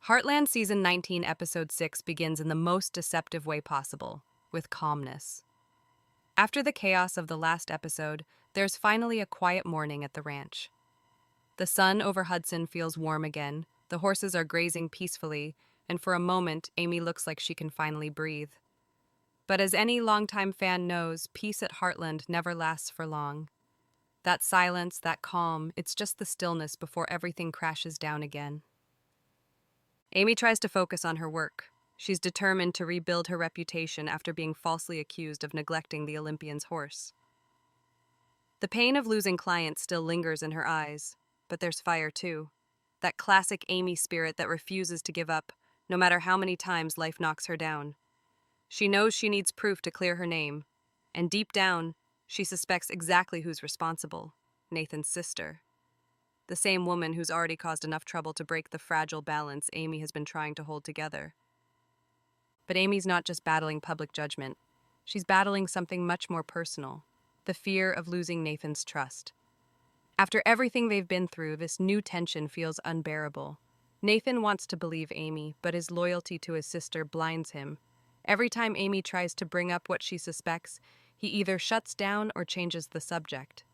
Heartland Season 19, Episode 6 begins in the most deceptive way possible, with calmness. After the chaos of the last episode, there's finally a quiet morning at the ranch. The sun over Hudson feels warm again, the horses are grazing peacefully, and for a moment, Amy looks like she can finally breathe. But as any longtime fan knows, peace at Heartland never lasts for long. That silence, that calm, it's just the stillness before everything crashes down again. Amy tries to focus on her work. She's determined to rebuild her reputation after being falsely accused of neglecting the Olympian's horse. The pain of losing clients still lingers in her eyes, but there's fire too. That classic Amy spirit that refuses to give up, no matter how many times life knocks her down. She knows she needs proof to clear her name, and deep down, she suspects exactly who's responsible: Nathan's sister. The same woman who's already caused enough trouble to break the fragile balance Amy has been trying to hold together. But Amy's not just battling public judgment. She's battling something much more personal: the fear of losing Nathan's trust. After everything they've been through, this new tension feels unbearable. Nathan wants to believe Amy, but his loyalty to his sister blinds him. Every time Amy tries to bring up what she suspects, he either shuts down or changes the subject.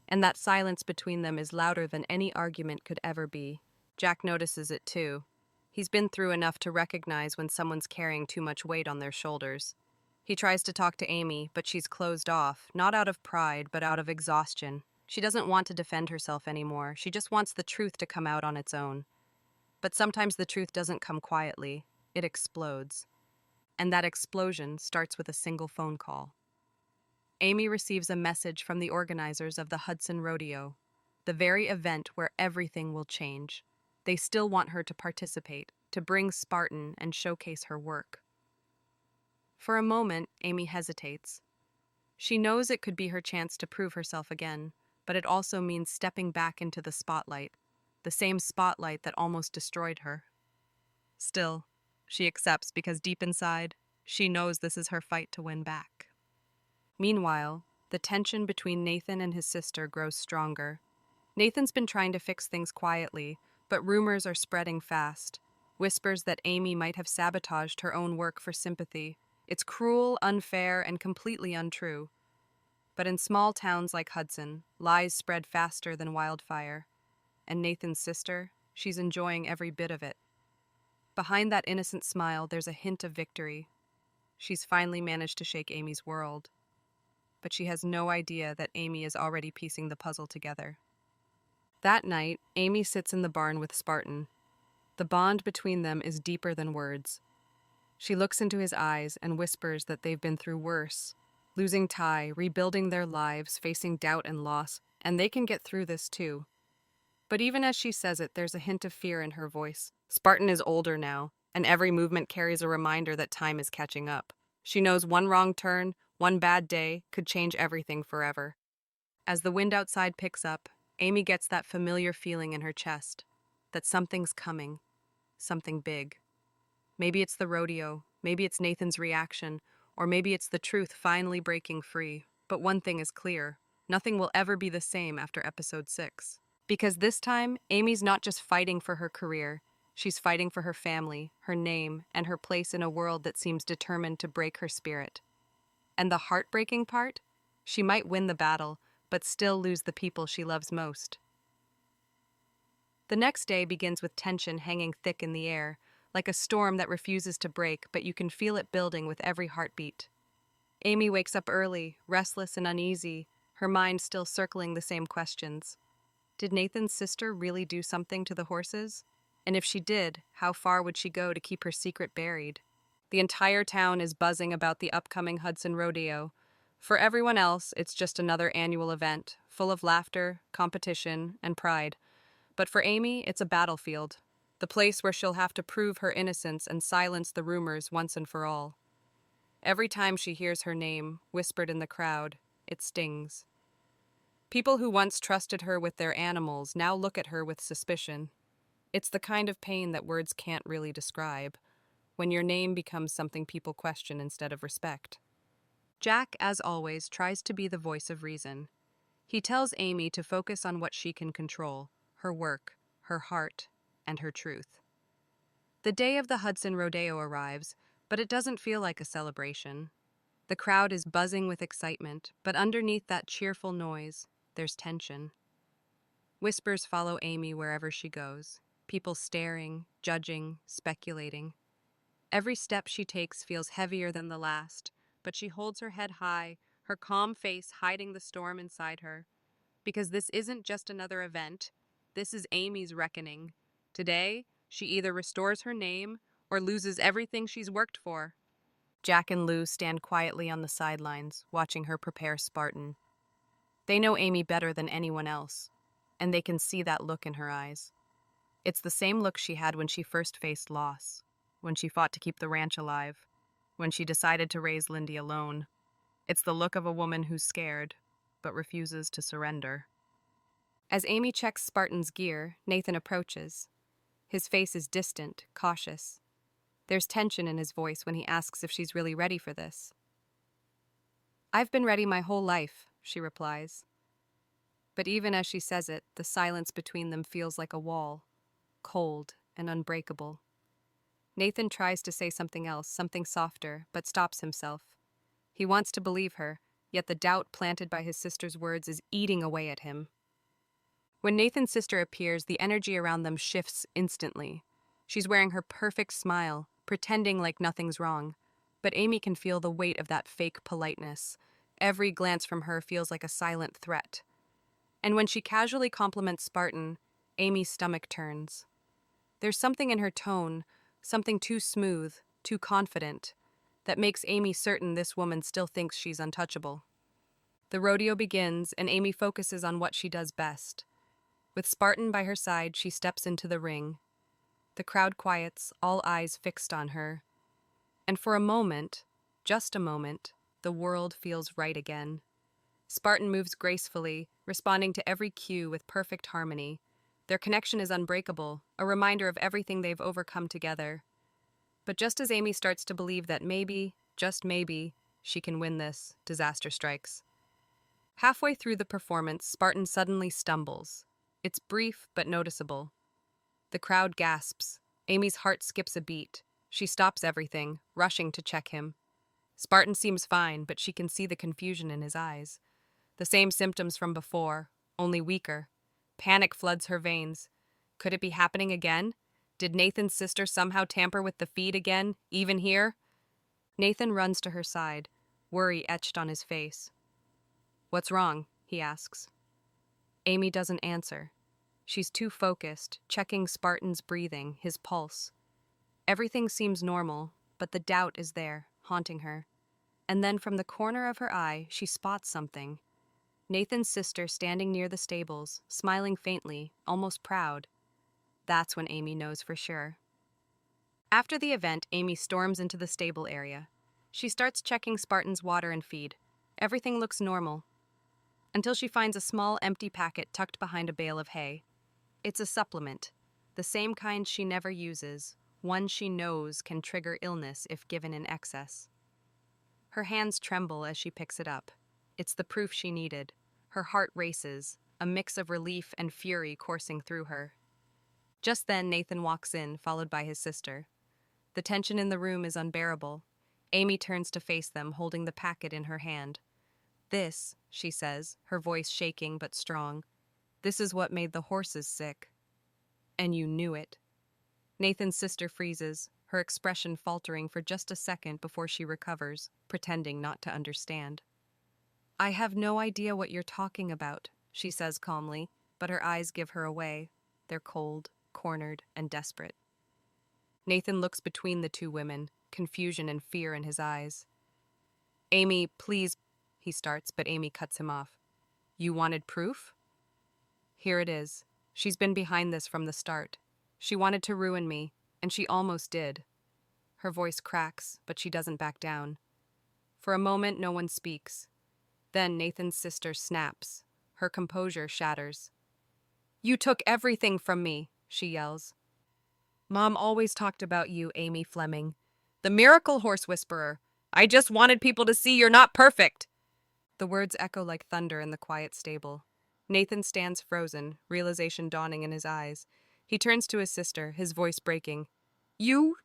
And that silence between them is louder than any argument could ever be. Jack notices it too. He's been through enough to recognize when someone's carrying too much weight on their shoulders. He tries to talk to Amy, but she's closed off, not out of pride, but out of exhaustion. She doesn't want to defend herself anymore. She just wants the truth to come out on its own. But sometimes the truth doesn't come quietly. It explodes. And that explosion starts with a single phone call. Amy receives a message from the organizers of the Hudson Rodeo, the very event where everything will change. They still want her to participate, to bring Spartan and showcase her work. For a moment, Amy hesitates. She knows it could be her chance to prove herself again, but it also means stepping back into the spotlight, the same spotlight that almost destroyed her. Still, she accepts because deep inside, she knows this is her fight to win back. Meanwhile, the tension between Nathan and his sister grows stronger. Nathan's been trying to fix things quietly, but rumors are spreading fast. Whispers that Amy might have sabotaged her own work for sympathy. It's cruel, unfair, and completely untrue. But in small towns like Hudson, lies spread faster than wildfire. And Nathan's sister, she's enjoying every bit of it. Behind that innocent smile, there's a hint of victory. She's finally managed to shake Amy's world. But she has no idea that Amy is already piecing the puzzle together. That night, Amy sits in the barn with Spartan. The bond between them is deeper than words. She looks into his eyes and whispers that they've been through worse, losing Ty, rebuilding their lives, facing doubt and loss, and they can get through this too. But even as she says it, there's a hint of fear in her voice. Spartan is older now, and every movement carries a reminder that time is catching up. She knows one wrong turn, one bad day, could change everything forever. As the wind outside picks up, Amy gets that familiar feeling in her chest, that something's coming, something big. Maybe it's the rodeo, maybe it's Nathan's reaction, or maybe it's the truth finally breaking free. But one thing is clear: nothing will ever be the same after episode 6. Because this time, Amy's not just fighting for her career, she's fighting for her family, her name, and her place in a world that seems determined to break her spirit. And the heartbreaking part? She might win the battle, but still lose the people she loves most. The next day begins with tension hanging thick in the air, like a storm that refuses to break, but you can feel it building with every heartbeat. Amy wakes up early, restless and uneasy, her mind still circling the same questions. Did Nathan's sister really do something to the horses? And if she did, how far would she go to keep her secret buried? The entire town is buzzing about the upcoming Hudson Rodeo. For everyone else, it's just another annual event, full of laughter, competition, and pride. But for Amy, it's a battlefield, the place where she'll have to prove her innocence and silence the rumors once and for all. Every time she hears her name, whispered in the crowd, it stings. People who once trusted her with their animals now look at her with suspicion. It's the kind of pain that words can't really describe, when your name becomes something people question instead of respect. Jack, as always, tries to be the voice of reason. He tells Amy to focus on what she can control: her work, her heart, and her truth. The day of the Hudson Rodeo arrives, but it doesn't feel like a celebration. The crowd is buzzing with excitement, but underneath that cheerful noise, there's tension. Whispers follow Amy wherever she goes, people staring, judging, speculating. Every step she takes feels heavier than the last, but she holds her head high, her calm face hiding the storm inside her. Because this isn't just another event, this is Amy's reckoning. Today, she either restores her name or loses everything she's worked for. Jack and Lou stand quietly on the sidelines, watching her prepare Spartan. They know Amy better than anyone else, and they can see that look in her eyes. It's the same look she had when she first faced loss, when she fought to keep the ranch alive, when she decided to raise Lindy alone. It's the look of a woman who's scared, but refuses to surrender. As Amy checks Spartan's gear, Nathan approaches. His face is distant, cautious. There's tension in his voice when he asks if she's really ready for this. "I've been ready my whole life," she replies. But even as she says it, the silence between them feels like a wall, cold and unbreakable. Nathan tries to say something else, something softer, but stops himself. He wants to believe her, yet the doubt planted by his sister's words is eating away at him. When Nathan's sister appears, the energy around them shifts instantly. She's wearing her perfect smile, pretending like nothing's wrong. But Amy can feel the weight of that fake politeness. Every glance from her feels like a silent threat. And when she casually compliments Spartan, Amy's stomach turns. There's something in her tone, something too smooth, too confident, that makes Amy certain this woman still thinks she's untouchable. The rodeo begins, and Amy focuses on what she does best. With Spartan by her side, she steps into the ring. The crowd quiets, all eyes fixed on her. And for a moment, just a moment, the world feels right again. Spartan moves gracefully, responding to every cue with perfect harmony. Their connection is unbreakable, a reminder of everything they've overcome together. But just as Amy starts to believe that maybe, just maybe, she can win this, disaster strikes. Halfway through the performance, Spartan suddenly stumbles. It's brief but noticeable. The crowd gasps. Amy's heart skips a beat. She stops everything, rushing to check him. Spartan seems fine, but she can see the confusion in his eyes. The same symptoms from before, only weaker. Panic floods her veins. Could it be happening again? Did Nathan's sister somehow tamper with the feed again, even here? Nathan runs to her side, worry etched on his face. "What's wrong?" he asks. Amy doesn't answer. She's too focused, checking Spartan's breathing, his pulse. Everything seems normal, but the doubt is there, haunting her. And then from the corner of her eye, she spots something. Nathan's sister standing near the stables, smiling faintly, almost proud. That's when Amy knows for sure. After the event, Amy storms into the stable area. She starts checking Spartan's water and feed. Everything looks normal, until she finds a small empty packet tucked behind a bale of hay. It's a supplement, the same kind she never uses, one she knows can trigger illness if given in excess. Her hands tremble as she picks it up. It's the proof she needed. Her heart races, a mix of relief and fury coursing through her. Just then, Nathan walks in, followed by his sister. The tension in the room is unbearable. Amy turns to face them, holding the packet in her hand. "This," she says, her voice shaking but strong, "this is what made the horses sick. And you knew it." Nathan's sister freezes, her expression faltering for just a second before she recovers, pretending not to understand. "I have no idea what you're talking about," she says calmly, but her eyes give her away. They're cold, cornered, and desperate. Nathan looks between the two women, confusion and fear in his eyes. "Amy, please," he starts, but Amy cuts him off. "You wanted proof?" "Here it is. She's been behind this from the start. She wanted to ruin me, and she almost did." Her voice cracks, but she doesn't back down. For a moment, no one speaks. Then Nathan's sister snaps. Her composure shatters. "You took everything from me," she yells. "Mom always talked about you, Amy Fleming. The miracle horse whisperer. I just wanted people to see you're not perfect." The words echo like thunder in the quiet stable. Nathan stands frozen, realization dawning in his eyes. He turns to his sister, his voice breaking. You.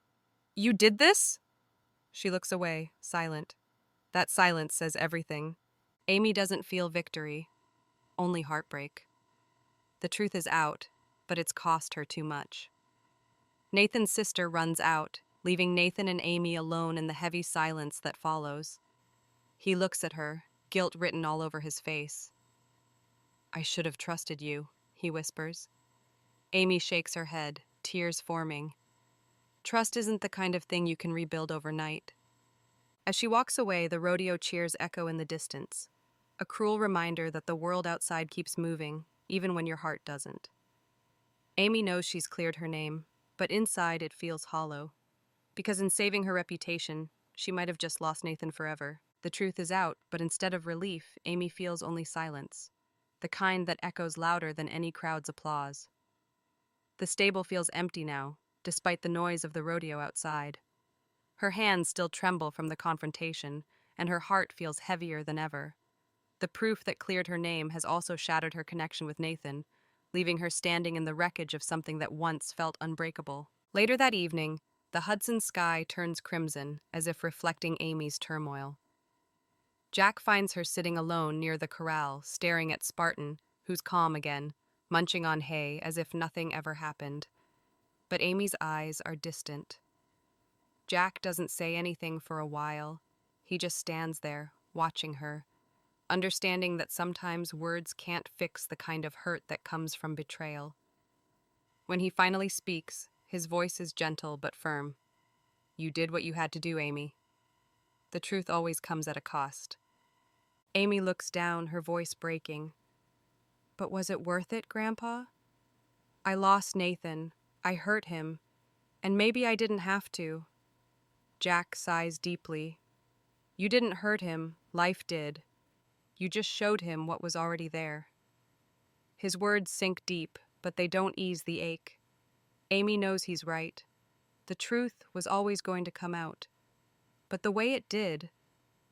You did this? She looks away, silent. That silence says everything. Amy doesn't feel victory, only heartbreak. The truth is out, but it's cost her too much. Nathan's sister runs out, leaving Nathan and Amy alone in the heavy silence that follows. He looks at her, guilt written all over his face. I should have trusted you, he whispers. Amy shakes her head, tears forming. Trust isn't the kind of thing you can rebuild overnight. As she walks away, the rodeo cheers echo in the distance, a cruel reminder that the world outside keeps moving, even when your heart doesn't. Amy knows she's cleared her name, but inside it feels hollow. Because in saving her reputation, she might have just lost Nathan forever. The truth is out, but instead of relief, Amy feels only silence, the kind that echoes louder than any crowd's applause. The stable feels empty now, despite the noise of the rodeo outside. Her hands still tremble from the confrontation, and her heart feels heavier than ever. The proof that cleared her name has also shattered her connection with Nathan, leaving her standing in the wreckage of something that once felt unbreakable. Later that evening, the Hudson sky turns crimson, as if reflecting Amy's turmoil. Jack finds her sitting alone near the corral, staring at Spartan, who's calm again, munching on hay as if nothing ever happened. But Amy's eyes are distant. Jack doesn't say anything for a while. He just stands there, watching her, understanding that sometimes words can't fix the kind of hurt that comes from betrayal. When he finally speaks, his voice is gentle but firm. You did what you had to do, Amy. The truth always comes at a cost. Amy looks down, her voice breaking. But was it worth it, Grandpa? I lost Nathan. I hurt him. And maybe I didn't have to. Jack sighs deeply. You didn't hurt him, life did. You just showed him what was already there. His words sink deep, but they don't ease the ache. Amy knows he's right. The truth was always going to come out. But the way it did,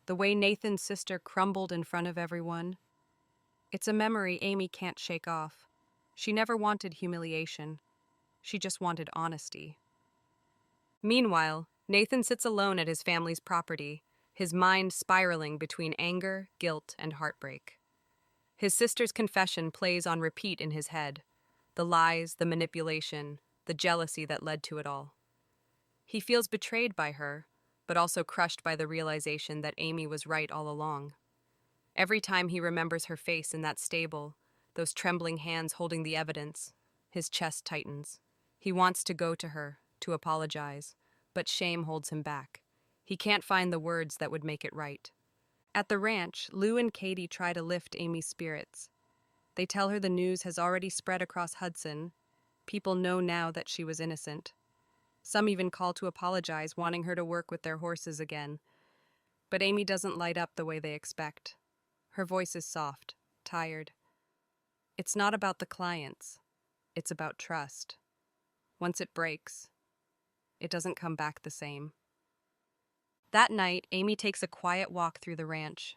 the way Nathan's sister crumbled in front of everyone, it's a memory Amy can't shake off. She never wanted humiliation. She just wanted honesty. Meanwhile, Nathan sits alone at his family's property, his mind spiraling between anger, guilt, and heartbreak. His sister's confession plays on repeat in his head. The lies, the manipulation, the jealousy that led to it all. He feels betrayed by her, but also crushed by the realization that Amy was right all along. Every time he remembers her face in that stable, those trembling hands holding the evidence, his chest tightens. He wants to go to her, to apologize, but shame holds him back. He can't find the words that would make it right. At the ranch, Lou and Katie try to lift Amy's spirits. They tell her the news has already spread across Hudson. People know now that she was innocent. Some even call to apologize, wanting her to work with their horses again. But Amy doesn't light up the way they expect. Her voice is soft, tired. It's not about the clients. It's about trust. Once it breaks, it doesn't come back the same. That night, Amy takes a quiet walk through the ranch.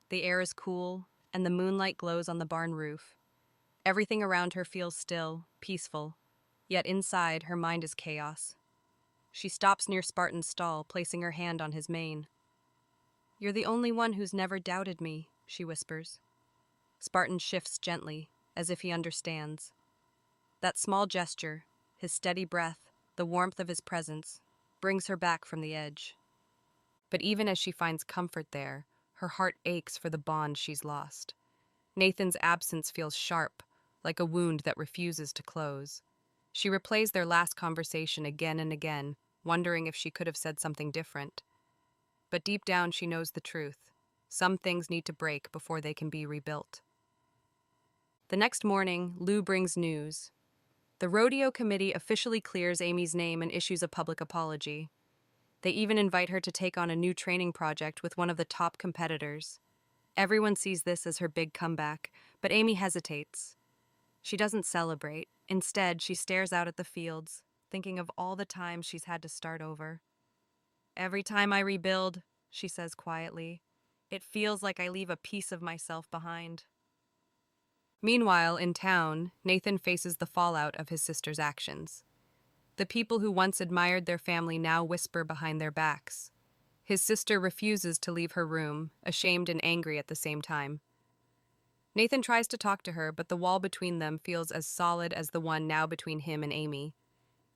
The air is cool, and the moonlight glows on the barn roof. Everything around her feels still, peaceful, yet inside her mind is chaos. She stops near Spartan's stall, placing her hand on his mane. You're the only one who's never doubted me, she whispers. Spartan shifts gently, as if he understands. That small gesture, his steady breath, the warmth of his presence, brings her back from the edge. But even as she finds comfort there, her heart aches for the bond she's lost. Nathan's absence feels sharp, like a wound that refuses to close. She replays their last conversation again and again, wondering if she could have said something different. But deep down she knows the truth. Some things need to break before they can be rebuilt. The next morning, Lou brings news. The rodeo committee officially clears Amy's name and issues a public apology. They even invite her to take on a new training project with one of the top competitors. Everyone sees this as her big comeback, but Amy hesitates. She doesn't celebrate. Instead, she stares out at the fields, thinking of all the times she's had to start over. Every time I rebuild, she says quietly, it feels like I leave a piece of myself behind. Meanwhile, in town, Nathan faces the fallout of his sister's actions. The people who once admired their family now whisper behind their backs. His sister refuses to leave her room, ashamed and angry at the same time. Nathan tries to talk to her, but the wall between them feels as solid as the one now between him and Amy.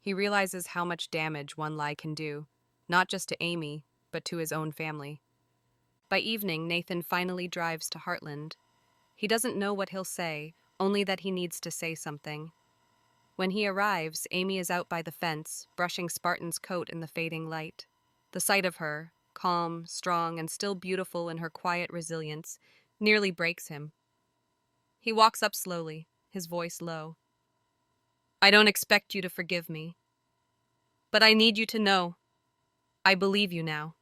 He realizes how much damage one lie can do, not just to Amy, but to his own family. By evening, Nathan finally drives to Heartland. He doesn't know what he'll say, only that he needs to say something. When he arrives, Amy is out by the fence, brushing Spartan's coat in the fading light. The sight of her, calm, strong, and still beautiful in her quiet resilience, nearly breaks him. He walks up slowly, his voice low. "I don't expect you to forgive me, but I need you to know. I believe you now.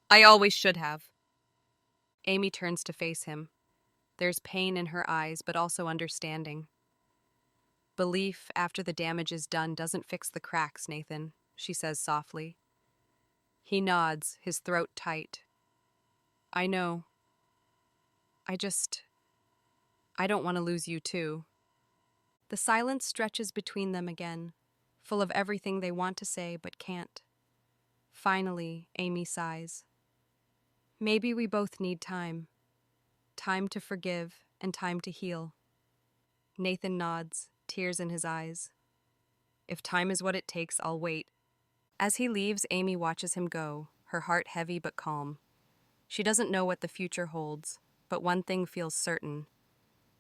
I always should have." Amy turns to face him. There's pain in her eyes, but also understanding. "Belief after the damage is done doesn't fix the cracks, Nathan," she says softly. He nods, his throat tight. "I know. I don't want to lose you too." The silence stretches between them again, full of everything they want to say but can't. Finally, Amy sighs. "Maybe we both need time. Time to forgive and time to heal." Nathan nods, tears in his eyes. "If time is what it takes, I'll wait." As he leaves, Amy watches him go, her heart heavy but calm. She doesn't know what the future holds, but one thing feels certain.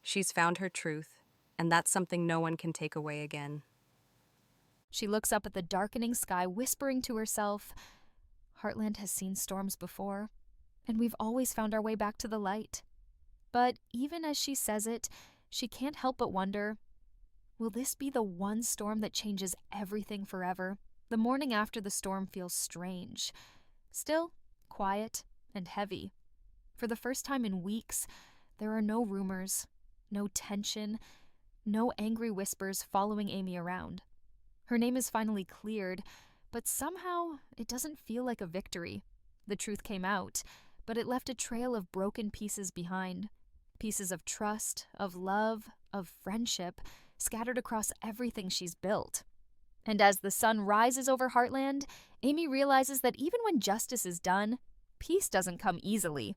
She's found her truth, and that's something no one can take away again. She looks up at the darkening sky, whispering to herself, "Heartland has seen storms before, and we've always found our way back to the light." But even as she says it, she can't help but wonder, will this be the one storm that changes everything forever? The morning after the storm feels strange, still quiet and heavy. For the first time in weeks, there are no rumors, no tension, no angry whispers following Amy around. Her name is finally cleared, but somehow it doesn't feel like a victory. The truth came out, but it left a trail of broken pieces behind. Pieces of trust, of love, of friendship, scattered across everything she's built. And as the sun rises over Heartland, Amy realizes that even when justice is done, peace doesn't come easily.